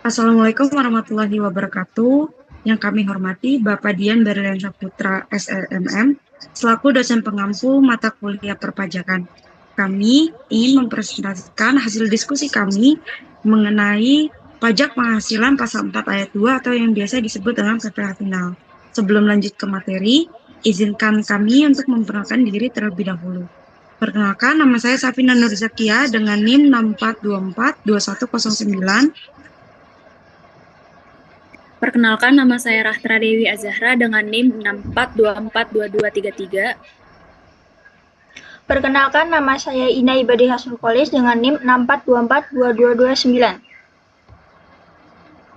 Assalamualaikum warahmatullahi wabarakatuh. Yang kami hormati Bapak Dian Berlian Saputra SLMM, selaku dosen pengampu mata kuliah perpajakan. Kami ingin mempresentasikan hasil diskusi kami mengenai pajak penghasilan pasal 4 ayat 2 atau yang biasa disebut dengan PPh final. Sebelum lanjut ke materi, izinkan kami untuk memperkenalkan diri terlebih dahulu. Perkenalkan, nama saya Safina Nurzakia dengan NIM 64242109. Perkenalkan, nama saya Rahtra Dewi Azahra dengan NIM 64242233. Perkenalkan, nama saya Ina Ibadi Hasul Kolis dengan NIM 64242229.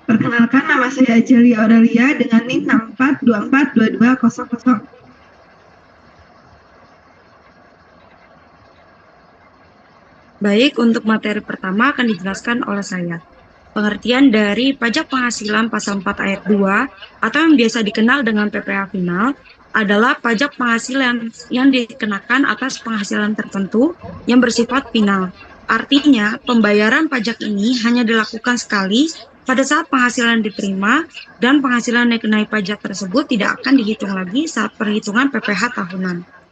Perkenalkan, nama saya Ajeli Aurelia dengan NIM 64242200. Baik, untuk materi pertama akan dijelaskan oleh saya. Pengertian dari pajak penghasilan pasal 4 ayat 2 atau yang biasa dikenal dengan PPh final adalah pajak penghasilan yang dikenakan atas penghasilan tertentu yang bersifat final. Artinya, pembayaran pajak ini hanya dilakukan sekali pada saat penghasilan diterima dan penghasilan yang dikenai pajak tersebut tidak akan dihitung lagi saat perhitungan PPh tahunan.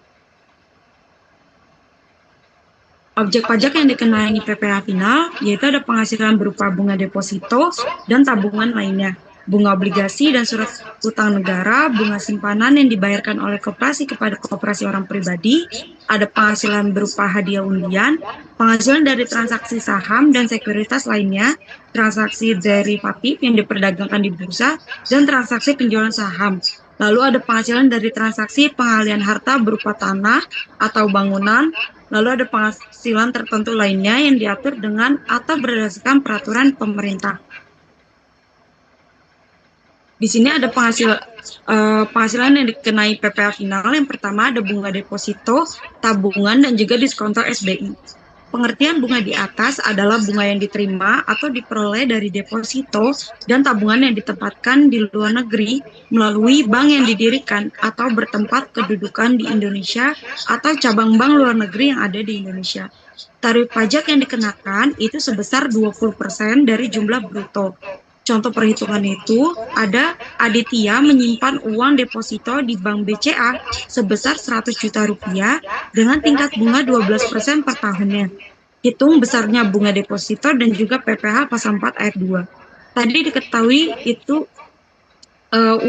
Objek pajak yang dikenai PPh final yaitu ada penghasilan berupa bunga deposito dan tabungan lainnya, bunga obligasi dan surat utang negara, bunga simpanan yang dibayarkan oleh koperasi kepada koperasi orang pribadi, ada penghasilan berupa hadiah undian, penghasilan dari transaksi saham dan sekuritas lainnya, transaksi derivatif yang diperdagangkan di bursa, dan transaksi penjualan saham. Lalu ada penghasilan dari transaksi pengalihan harta berupa tanah atau bangunan, lalu ada penghasilan tertentu lainnya yang diatur dengan atau berdasarkan peraturan pemerintah. Di sini ada penghasilan yang dikenai PPh final. Yang pertama ada bunga deposito, tabungan, dan juga diskonto SBI. Pengertian bunga di atas adalah bunga yang diterima atau diperoleh dari deposito dan tabungan yang ditempatkan di luar negeri melalui bank yang didirikan atau bertempat kedudukan di Indonesia atau cabang bank luar negeri yang ada di Indonesia. Tarif pajak yang dikenakan itu sebesar 20% dari jumlah bruto. Contoh perhitungan itu ada Aditya menyimpan uang deposito di Bank BCA sebesar 100 juta rupiah dengan tingkat bunga 12% per tahunnya. Hitung besarnya bunga deposito dan juga PPh pasal 4 ayat 2. Tadi diketahui itu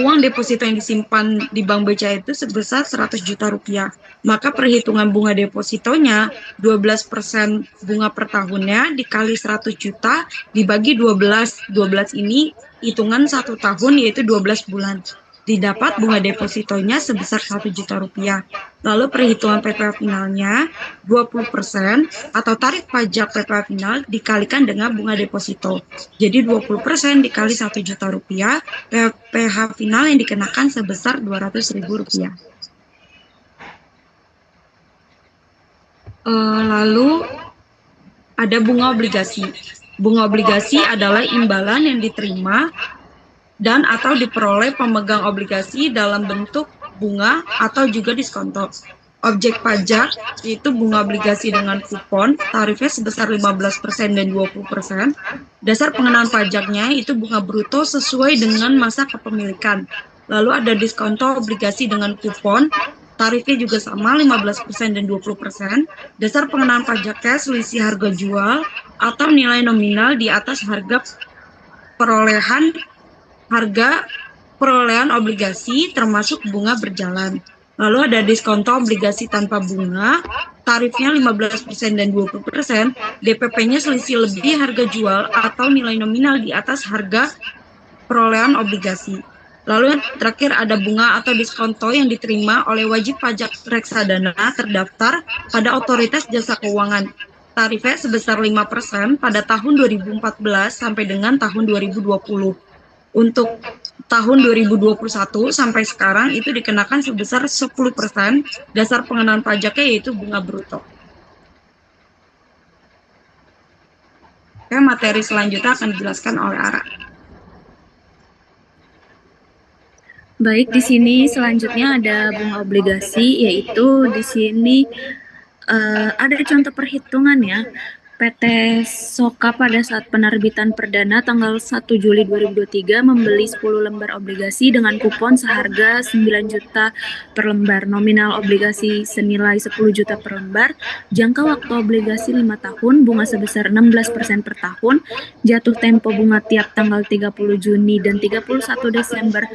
uang deposito yang disimpan di Bank BCA itu sebesar 100 juta rupiah. Maka perhitungan bunga depositonya 12% bunga per tahunnya dikali 100 juta dibagi 12. 12 ini hitungan 1 tahun yaitu 12 bulan. Didapat bunga depositonya sebesar 1 juta rupiah. Lalu perhitungan PPh finalnya 20% atau tarif pajak PPh final dikalikan dengan bunga deposito. Jadi 20% dikali 1 juta rupiah, PPh final yang dikenakan sebesar 200.000 rupiah. Lalu ada bunga obligasi. Bunga obligasi adalah imbalan yang diterima dan atau diperoleh pemegang obligasi dalam bentuk bunga atau juga diskonto. Objek pajak yaitu bunga obligasi dengan kupon, tarifnya sebesar 15% dan 20%. Dasar pengenaan pajaknya itu bunga bruto sesuai dengan masa kepemilikan. Lalu ada diskonto obligasi dengan kupon, tarifnya juga sama 15% dan 20%. Dasar pengenaan pajaknya selisih harga jual atau nilai nominal di atas harga perolehan obligasi termasuk bunga berjalan. Lalu ada diskonto obligasi tanpa bunga, tarifnya 15% dan 20%, DPP-nya selisih lebih harga jual atau nilai nominal di atas harga perolehan obligasi. Lalu yang terakhir ada bunga atau diskonto yang diterima oleh wajib pajak reksadana terdaftar pada Otoritas Jasa Keuangan. Tarifnya sebesar 5% pada tahun 2014 sampai dengan tahun 2020. Untuk tahun 2021 sampai sekarang itu dikenakan sebesar 10% dasar pengenaan pajaknya yaitu bunga bruto. Oke, materi selanjutnya akan dijelaskan oleh Ara. Baik, di sini selanjutnya ada bunga obligasi, yaitu di sini ada contoh perhitungannya. PT Soka pada saat penerbitan perdana tanggal 1 Juli 2023 membeli 10 lembar obligasi dengan kupon seharga 9 juta per lembar, nominal obligasi senilai 10 juta per lembar, jangka waktu obligasi 5 tahun, bunga sebesar 16% per tahun, jatuh tempo bunga tiap tanggal 30 Juni dan 31 Desember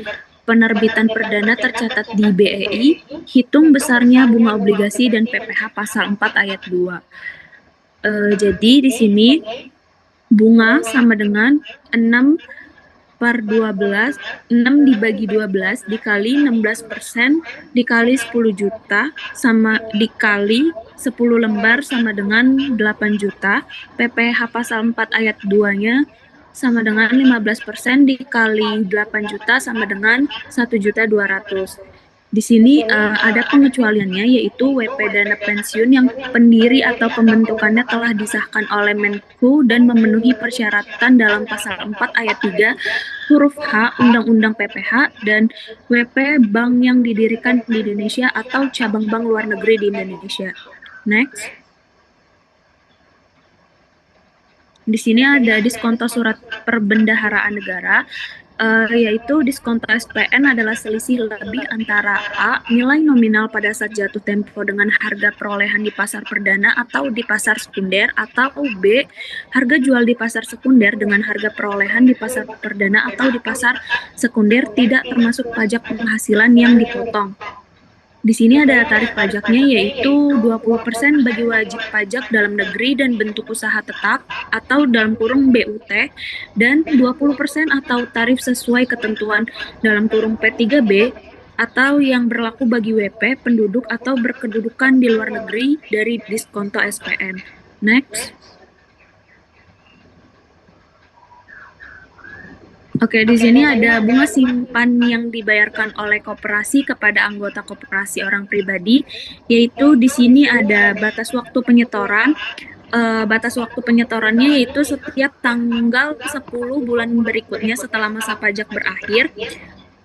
penerbitan perdana tercatat di BEI, hitung besarnya bunga obligasi dan PPh pasal 4 ayat 2. Jadi di sini bunga sama dengan 6 per 12, 6 dibagi 12 dikali 16% dikali 10 juta sama dikali 10 lembar sama dengan 8 juta, PPh pasal 4 ayat 2-nya sama dengan 15% dikali 8 juta sama dengan 1.200.000. Di sini ada pengecualiannya, yaitu WP dana pensiun yang pendiri atau pembentukannya telah disahkan oleh Menku dan memenuhi persyaratan dalam pasal 4 ayat 3 huruf H Undang-Undang PPh, dan WP bank yang didirikan di Indonesia atau cabang bank luar negeri di Indonesia. Next. Di sini ada diskonto surat perbendaharaan negara, yaitu diskonto SPN adalah selisih lebih antara A. nilai nominal pada saat jatuh tempo dengan harga perolehan di pasar perdana atau di pasar sekunder, atau B. harga jual di pasar sekunder dengan harga perolehan di pasar perdana atau di pasar sekunder tidak termasuk pajak penghasilan yang dipotong. Di sini ada tarif pajaknya, yaitu 20% bagi wajib pajak dalam negeri dan bentuk usaha tetap atau dalam kurung BUT, dan 20% atau tarif sesuai ketentuan dalam kurung P3B atau yang berlaku bagi WP penduduk atau berkedudukan di luar negeri dari diskonto SPN. Next. Oke, di sini ada bunga simpan yang dibayarkan oleh koperasi kepada anggota koperasi orang pribadi, yaitu di sini ada batas waktu penyetoran. Batas waktu penyetorannya yaitu setiap tanggal 10 bulan berikutnya setelah masa pajak berakhir.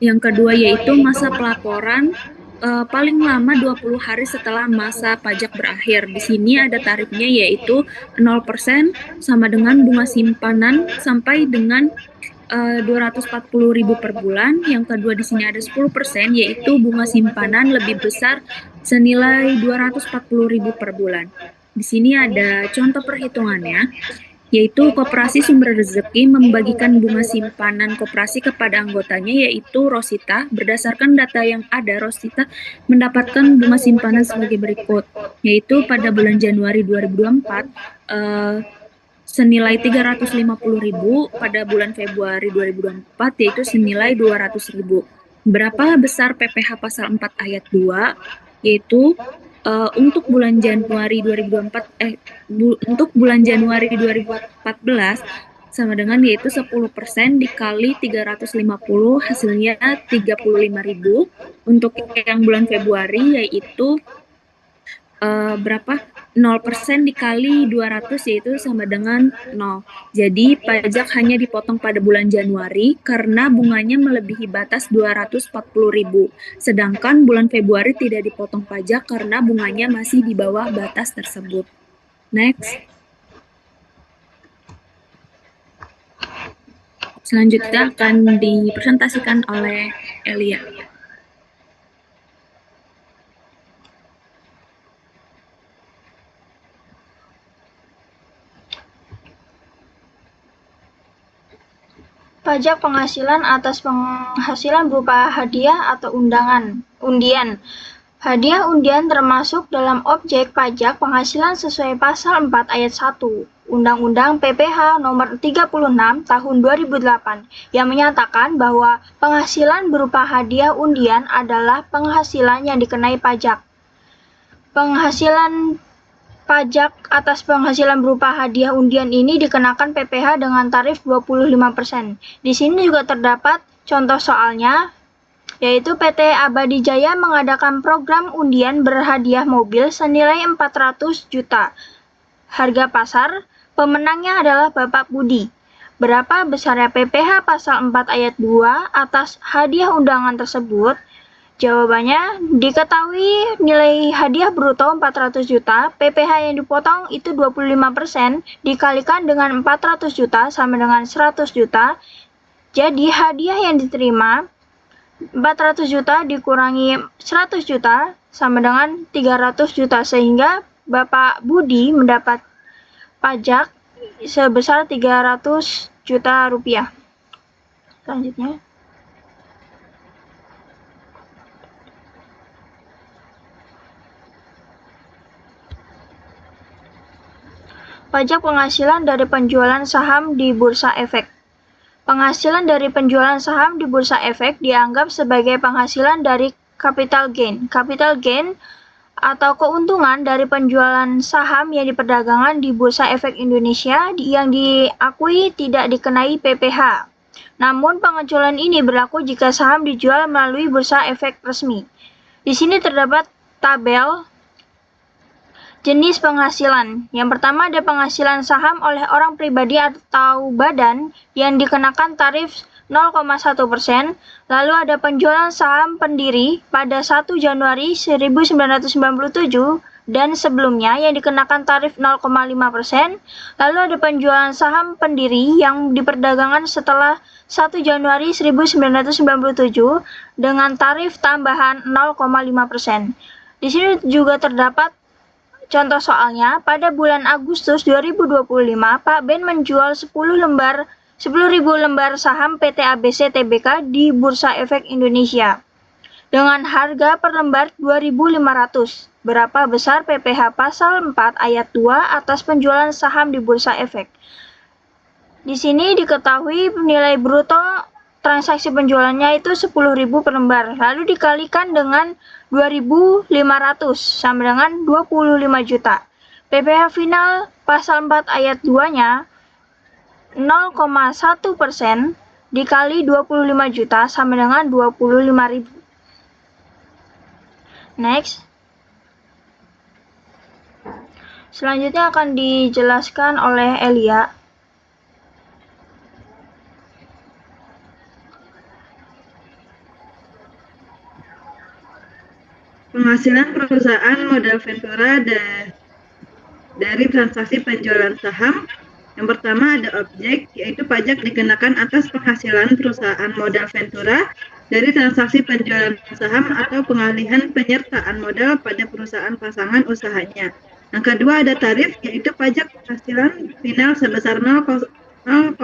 Yang kedua yaitu masa pelaporan paling lama 20 hari setelah masa pajak berakhir. Di sini ada tarifnya yaitu 0% sama dengan bunga simpanan sampai dengan 240.000 per bulan. Yang kedua di sini ada 10% yaitu bunga simpanan lebih besar senilai 240.000 per bulan. Di sini ada contoh perhitungannya, yaitu Koperasi Sumber Rezeki membagikan bunga simpanan koperasi kepada anggotanya, yaitu Rosita. Berdasarkan data yang ada, Rosita mendapatkan bunga simpanan sebagai berikut, yaitu pada bulan Januari 2024 senilai 350.000, pada bulan Februari 2024 yaitu senilai 200.000. Berapa besar PPh pasal 4 ayat 2? Yaitu untuk bulan Januari 2024 untuk bulan Januari 2014 sama dengan yaitu 10% dikali 350 hasilnya 35.000. Untuk yang bulan Februari yaitu berapa? 0% dikali 200 yaitu sama dengan 0. Jadi pajak hanya dipotong pada bulan Januari karena bunganya melebihi batas 240.000. Sedangkan bulan Februari tidak dipotong pajak karena bunganya masih di bawah batas tersebut. Next. Selanjutnya akan dipresentasikan oleh Elia. Pajak penghasilan atas penghasilan berupa hadiah atau undian. Hadiah undian termasuk dalam objek pajak penghasilan sesuai pasal 4 ayat 1 Undang-Undang PPh nomor 36 tahun 2008 yang menyatakan bahwa penghasilan berupa hadiah undian adalah penghasilan yang dikenai pajak. Penghasilan pajak atas penghasilan berupa hadiah undian ini dikenakan PPh dengan tarif 25%. Di sini juga terdapat contoh soalnya, yaitu PT Abadi Jaya mengadakan program undian berhadiah mobil senilai 400 juta. Harga pasar, pemenangnya adalah Bapak Budi. Berapa besarnya PPh pasal 4 ayat 2 atas hadiah undangan tersebut? Jawabannya, diketahui nilai hadiah bruto 400 juta, PPh yang dipotong itu 25%, dikalikan dengan 400 juta sama dengan 100 juta. Jadi hadiah yang diterima 400 juta dikurangi 100 juta sama dengan 300 juta, sehingga Bapak Budi mendapat pajak sebesar 300 juta rupiah. Selanjutnya. Pajak penghasilan dari penjualan saham di Bursa Efek. Penghasilan dari penjualan saham di Bursa Efek dianggap sebagai penghasilan dari capital gain. Capital gain atau keuntungan dari penjualan saham yang diperdagangkan di Bursa Efek Indonesia yang diakui tidak dikenai PPh. Namun pengecualian ini berlaku jika saham dijual melalui Bursa Efek resmi. Di sini terdapat tabel jenis penghasilan. Yang pertama ada penghasilan saham oleh orang pribadi atau badan yang dikenakan tarif 0,1%. Lalu ada penjualan saham pendiri pada 1 Januari 1997 dan sebelumnya yang dikenakan tarif 0,5%. Lalu ada penjualan saham pendiri yang diperdagangkan setelah 1 Januari 1997 dengan tarif tambahan 0,5%. Di sini juga terdapat contoh soalnya. Pada bulan Agustus 2025, Pak Ben menjual 10.000 lembar saham PT ABC Tbk di Bursa Efek Indonesia dengan harga per lembar 2.500. Berapa besar PPh pasal 4 ayat 2 atas penjualan saham di Bursa Efek? Di sini diketahui nilai bruto transaksi penjualannya itu 10.000 per lembar, lalu dikalikan dengan 2.500 sama dengan 25 juta. PPh final pasal 4 ayat 2-nya 0,1% dikali 25 juta sama dengan 25.000. Next. Selanjutnya akan dijelaskan oleh Elia. Penghasilan perusahaan modal Ventura dari transaksi penjualan saham. Yang pertama ada objek, yaitu pajak dikenakan atas penghasilan perusahaan modal Ventura dari transaksi penjualan saham atau pengalihan penyertaan modal pada perusahaan pasangan usahanya. Yang kedua ada tarif, yaitu pajak penghasilan final sebesar 0,1%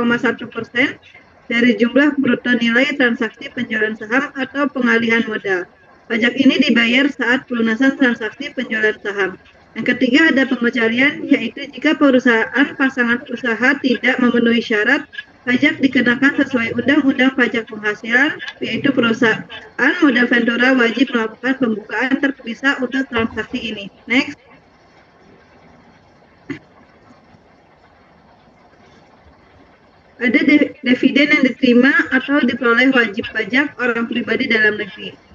dari jumlah bruto nilai transaksi penjualan saham atau pengalihan modal. Pajak ini dibayar saat pelunasan transaksi penjualan saham. Yang ketiga ada pengecualian, yaitu jika perusahaan pasangan usaha tidak memenuhi syarat, pajak dikenakan sesuai Undang-Undang Pajak Penghasilan, yaitu perusahaan modal Ventura wajib melakukan pembukaan terpisah untuk transaksi ini. Next. Ada dividen yang diterima atau diperoleh wajib pajak orang pribadi dalam negeri.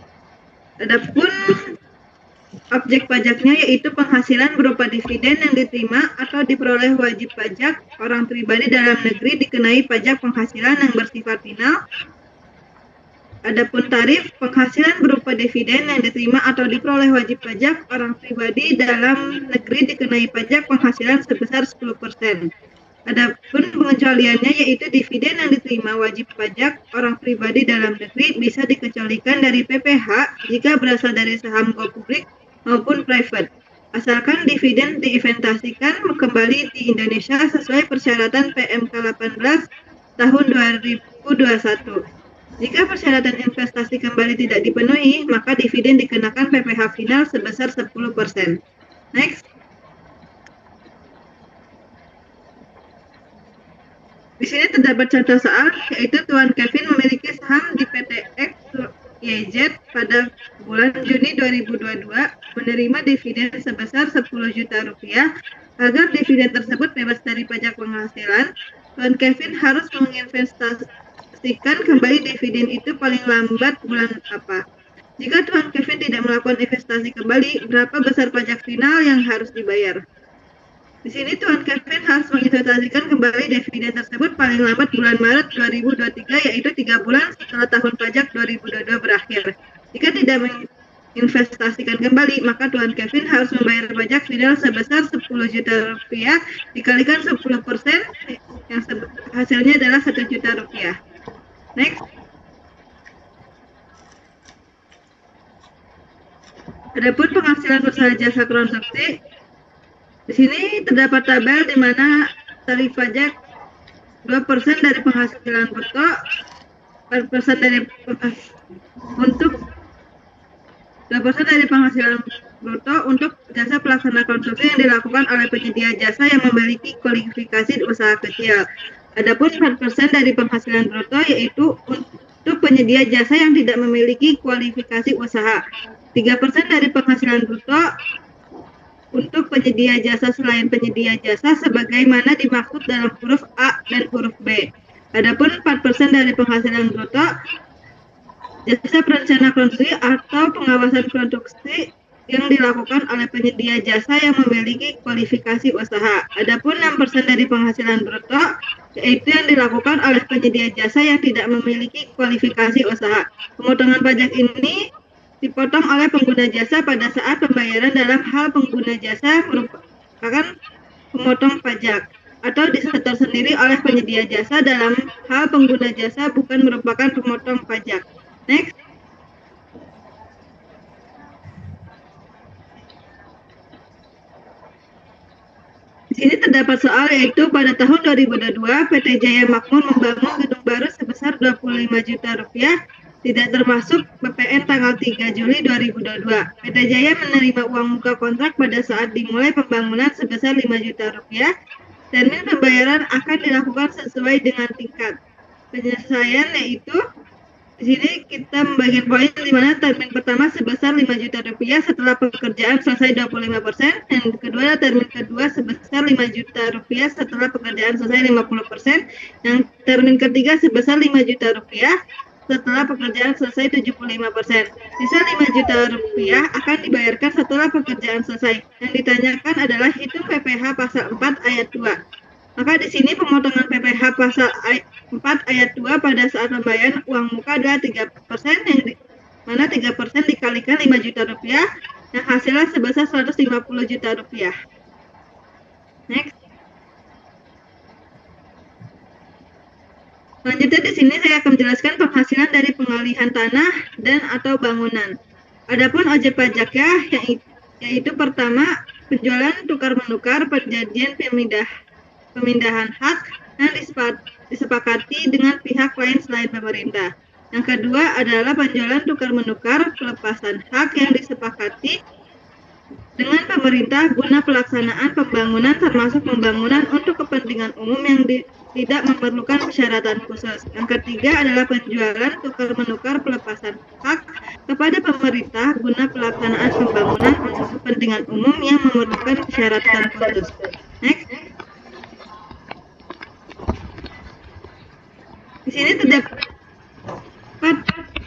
Adapun objek pajaknya yaitu penghasilan berupa dividen yang diterima atau diperoleh wajib pajak orang pribadi dalam negeri dikenai pajak penghasilan yang bersifat final. Adapun tarif penghasilan berupa dividen yang diterima atau diperoleh wajib pajak orang pribadi dalam negeri dikenai pajak penghasilan sebesar 10%. Adapun pengecualiannya yaitu dividen yang diterima wajib pajak orang pribadi dalam negeri bisa dikecualikan dari PPh jika berasal dari saham go publik maupun private, asalkan dividen diinvestasikan kembali di Indonesia sesuai persyaratan PMK 18 tahun 2021. Jika persyaratan investasi kembali tidak dipenuhi, maka dividen dikenakan PPh final sebesar 10%. Next. Di sini terdapat contoh soal, yaitu Tuan Kevin memiliki saham di PT XYZ pada bulan Juni 2022, menerima dividen sebesar 10 juta rupiah. Agar dividen tersebut bebas dari pajak penghasilan, Tuan Kevin harus menginvestasikan kembali dividen itu paling lambat bulan apa? Jika Tuan Kevin tidak melakukan investasi kembali, berapa besar pajak final yang harus dibayar? Di sini Tuan Kevin harus menginvestasikan kembali dividen tersebut paling lambat bulan Maret 2023, yaitu 3 bulan setelah tahun pajak 2022 berakhir. Jika tidak menginvestasikan kembali, maka Tuan Kevin harus membayar pajak final sebesar 10 juta rupiah dikalikan 10%, yang hasilnya adalah 1 juta rupiah. Next. Adapun penghasilan usaha jasa konstruksi, di sini terdapat tabel di mana tarif pajak 2% dari penghasilan bruto, 4% dari untuk 2% dari penghasilan bruto untuk jasa pelaksana konstruksi yang dilakukan oleh penyedia jasa yang memiliki kualifikasi usaha kecil. Adapun 4% dari penghasilan bruto yaitu untuk penyedia jasa yang tidak memiliki kualifikasi usaha. 3% dari penghasilan bruto untuk penyedia jasa selain penyedia jasa sebagaimana dimaksud dalam huruf A dan huruf B. Adapun 4% dari penghasilan bruto jasa perencana konstruksi atau pengawasan konstruksi yang dilakukan oleh penyedia jasa yang memiliki kualifikasi usaha. Adapun 6% dari penghasilan bruto yaitu yang dilakukan oleh penyedia jasa yang tidak memiliki kualifikasi usaha. Pemotongan pajak ini dipotong oleh pengguna jasa pada saat pembayaran dalam hal pengguna jasa merupakan pemotong pajak atau disetor sendiri oleh penyedia jasa dalam hal pengguna jasa bukan merupakan pemotong pajak. Next. Di sini terdapat soal yaitu pada tahun 2022 PT Jaya Makmur membangun gedung baru sebesar 25 juta rupiah tidak termasuk PPN tanggal 3 Juli 2022. PT Jaya menerima uang muka kontrak pada saat dimulai pembangunan sebesar 5 juta rupiah. Termin pembayaran akan dilakukan sesuai dengan tingkat penyelesaian, yaitu di sini kita membagikan poin di mana termin pertama sebesar 5 juta rupiah setelah pekerjaan selesai 25%, dan kedua termin kedua sebesar 5 juta rupiah setelah pekerjaan selesai 50%, yang termin ketiga sebesar 5 juta rupiah setelah pekerjaan selesai 75%. Sisa 5 juta rupiah akan dibayarkan setelah pekerjaan selesai. Yang ditanyakan adalah hitung PPh pasal 4 ayat 2. Maka di sini pemotongan PPh pasal 4 ayat 2 pada saat pembayaran uang muka adalah 3%, yang mana 3% dikalikan 5 juta rupiah, yang hasilnya sebesar 150 juta rupiah. Next. Selanjutnya di sini saya akan menjelaskan penghasilan dari pengalihan tanah dan atau bangunan. Adapun objek pajaknya yaitu pertama penjualan tukar-menukar, perjanjian pemindahan hak yang disepakati dengan pihak lain selain pemerintah. Yang kedua adalah penjualan tukar-menukar, pelepasan hak yang disepakati dengan pemerintah guna pelaksanaan pembangunan termasuk pembangunan untuk kepentingan umum yang tidak memerlukan persyaratan khusus. Yang ketiga adalah penjualan tukar-menukar pelepasan hak kepada pemerintah guna pelaksanaan pembangunan untuk kepentingan umum yang memerlukan persyaratan khusus. Next. Di sini terdapat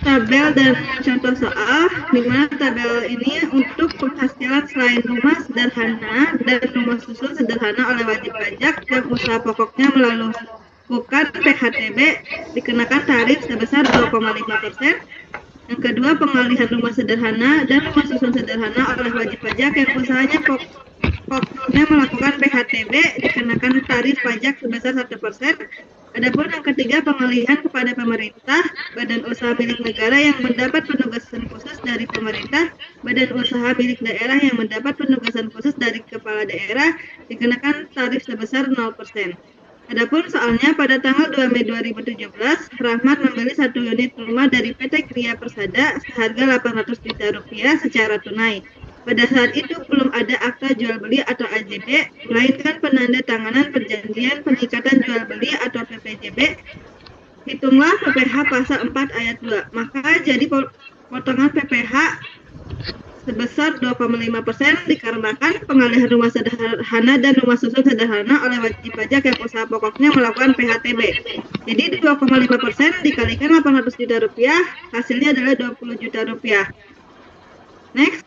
tabel dan contoh soal, di mana tabel ini untuk penghasilan selain rumah sederhana dan rumah susun sederhana oleh wajib pajak yang usaha pokoknya melakukan PHTB dikenakan tarif sebesar 2,5%. Yang kedua, pengalihan rumah sederhana dan rumah susun sederhana oleh wajib pajak yang usahanya pokoknya melakukan PHTB dikenakan tarif pajak sebesar 1%. Adapun yang ketiga, pengalihan kepada pemerintah, badan usaha milik negara yang mendapat penugasan khusus dari pemerintah, badan usaha milik daerah yang mendapat penugasan khusus dari kepala daerah dikenakan tarif sebesar 0%. Adapun soalnya pada tanggal 2 Mei 2017, Rahmat membeli 1 unit rumah dari PT Kriya Persada seharga 800 juta rupiah secara tunai. Pada saat itu belum ada akta jual beli atau AJB, melainkan penanda tanganan perjanjian pengikatan jual beli atau PPJB. Hitunglah PPh pasal 4 ayat 2. Maka jadi potongan PPh sebesar 2,5% dikarenakan pengalihan rumah sederhana dan rumah susun sederhana oleh wajib pajak yang usaha pokoknya melakukan PHTB. Jadi 2,5% dikalikan 800 juta rupiah, hasilnya adalah 20 juta rupiah. Next.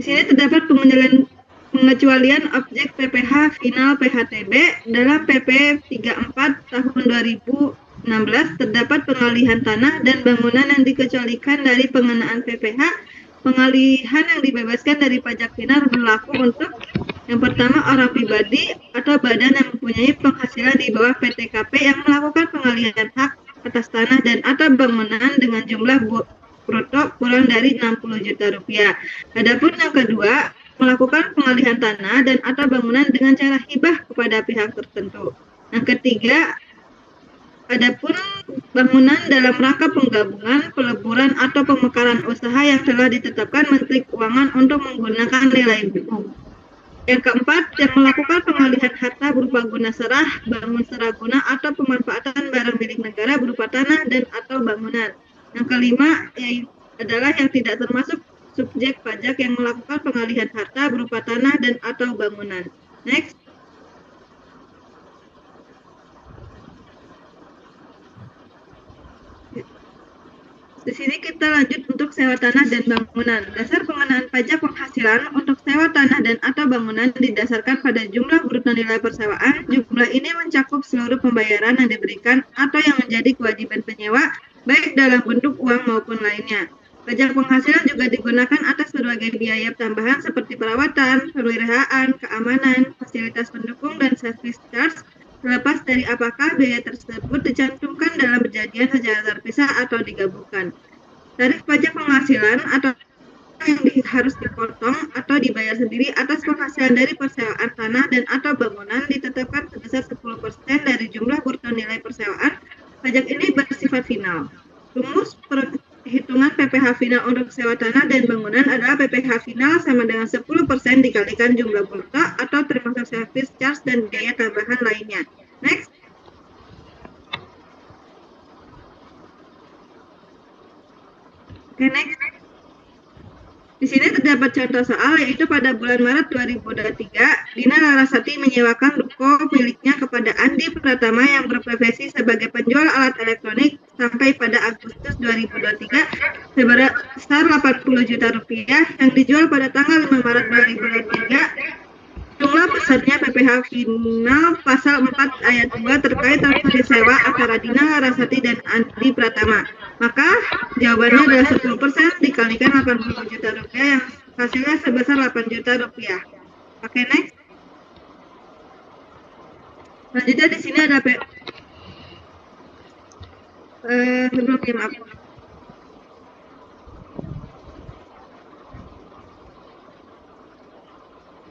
Di sini terdapat pengecualian objek PPh final PHTB dalam PP 34 tahun 2000 16. Terdapat pengalihan tanah dan bangunan yang dikecualikan dari pengenaan PPh. Pengalihan yang dibebaskan dari pajak final berlaku untuk yang pertama, orang pribadi atau badan yang mempunyai penghasilan di bawah PTKP yang melakukan pengalihan hak atas tanah dan atau bangunan dengan jumlah bruto kurang dari 60 juta rupiah. Adapun yang kedua, melakukan pengalihan tanah dan atau bangunan dengan cara hibah kepada pihak tertentu. Yang ketiga, adapun bangunan dalam rangka penggabungan, peleburan atau pemekaran usaha yang telah ditetapkan Menteri Keuangan untuk menggunakan nilai BU. Yang keempat, yang melakukan pengalihan harta berupa guna serah, bangun seraguna, atau pemanfaatan barang milik negara berupa tanah dan atau bangunan. Yang kelima, adalah yang tidak termasuk subjek pajak yang melakukan pengalihan harta berupa tanah dan atau bangunan. Next. Di sini kita lanjut untuk sewa tanah dan bangunan. Dasar pengenaan pajak penghasilan untuk sewa tanah dan atau bangunan didasarkan pada jumlah bruto nilai persewaan. Jumlah ini mencakup seluruh pembayaran yang diberikan atau yang menjadi kewajiban penyewa, baik dalam bentuk uang maupun lainnya. Pajak penghasilan juga digunakan atas berbagai biaya tambahan seperti perawatan, pemeliharaan, keamanan, fasilitas pendukung, dan service charge, terlepas dari apakah biaya tersebut dicantumkan dalam perjanjian secara terpisah atau digabungkan. Tarif pajak penghasilan atau yang harus dipotong atau dibayar sendiri atas penghasilan dari persewaan tanah dan atau bangunan ditetapkan sebesar 10% dari jumlah bruto nilai persewaan. Pajak ini bersifat final. Rumus perhitungan PPh final untuk sewa tanah dan bangunan adalah PPh final sama dengan 10% dikalikan jumlah bruto atau termasuk service charge dan biaya tambahan lainnya. Next. Oke, next. Di sini terdapat contoh soal, yaitu pada bulan Maret 2023, Dina Larasati menyewakan ruko miliknya kepada Andi Pratama yang berprofesi sebagai penjual alat elektronik sampai pada Agustus 2023 sebesar 80 juta rupiah yang dijual pada tanggal 5 Maret 2023. Jumlah besarnya PPh final pasal 4 ayat 2 terkait transaksi sewa antara Dina Larasati dan Andi Pratama. Maka jawabannya adalah 10% dikalikan 80 juta rupiah yang hasilnya sebesar 8 juta rupiah. Oke, next. Selanjutnya di sini ada sebelumnya maaf.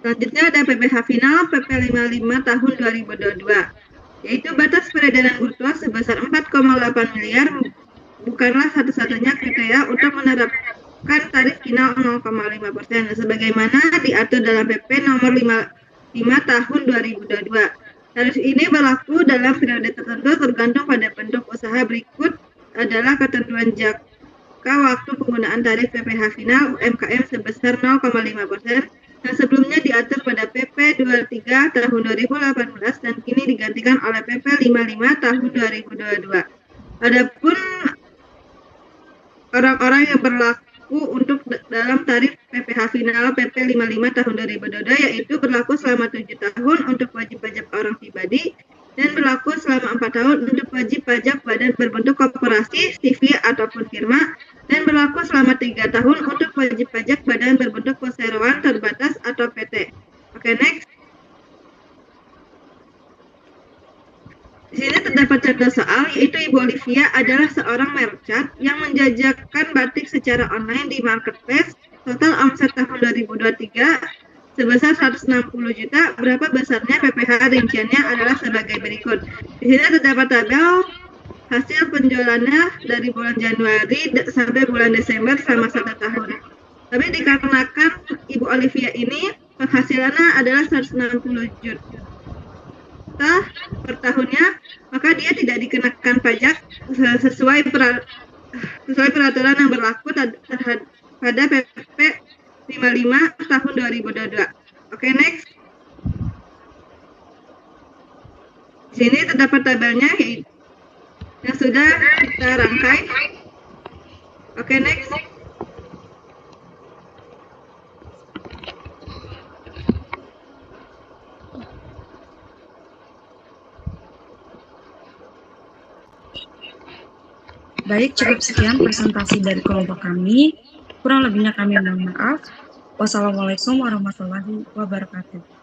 Selanjutnya ada PPh final PP 55 tahun 2022, yaitu batas peredaran bruto sebesar 4,8 miliar bukanlah satu-satunya kriteria untuk menerapkan tarif final 0,5% sebagaimana diatur dalam PP nomor 55 tahun 2022. Tarif ini berlaku dalam periode tertentu tergantung pada bentuk usaha. Berikut adalah ketentuan jangka waktu penggunaan tarif PPh final UMKM sebesar 0,5% yang sebelumnya diatur pada PP 23 tahun 2018 dan kini digantikan oleh PP 55 tahun 2022. Adapun orang-orang yang berlaku untuk dalam tarif PPh final PP 55 tahun 2022 yaitu berlaku selama 7 tahun untuk wajib pajak orang pribadi dan berlaku selama 4 tahun untuk wajib pajak badan berbentuk koperasi, CV ataupun firma, dan berlaku selama 3 tahun untuk wajib pajak badan berbentuk perseroan terbatas atau PT. Oke, next. Di sini terdapat contoh soal, yaitu Ibu Olivia adalah seorang merchant yang menjajakan batik secara online di marketplace. Total omset tahun 2023 sebesar 160 juta. Berapa besarnya PPh rinciannya adalah sebagai berikut. Di sini terdapat tabel hasil penjualannya dari bulan Januari sampai bulan Desember selama 1 tahun. Tapi dikarenakan Ibu Olivia ini penghasilannya adalah 160 juta per tahunnya, maka dia tidak dikenakan pajak sesuai peraturan yang berlaku pada PP 55 tahun 2022. Oke, next. Di sini terdapat tabelnya yang sudah kita rangkai. Oke, next. Baik, cukup sekian presentasi dari kelompok kami. Kurang lebihnya kami mohon maaf. Wassalamualaikum warahmatullahi wabarakatuh.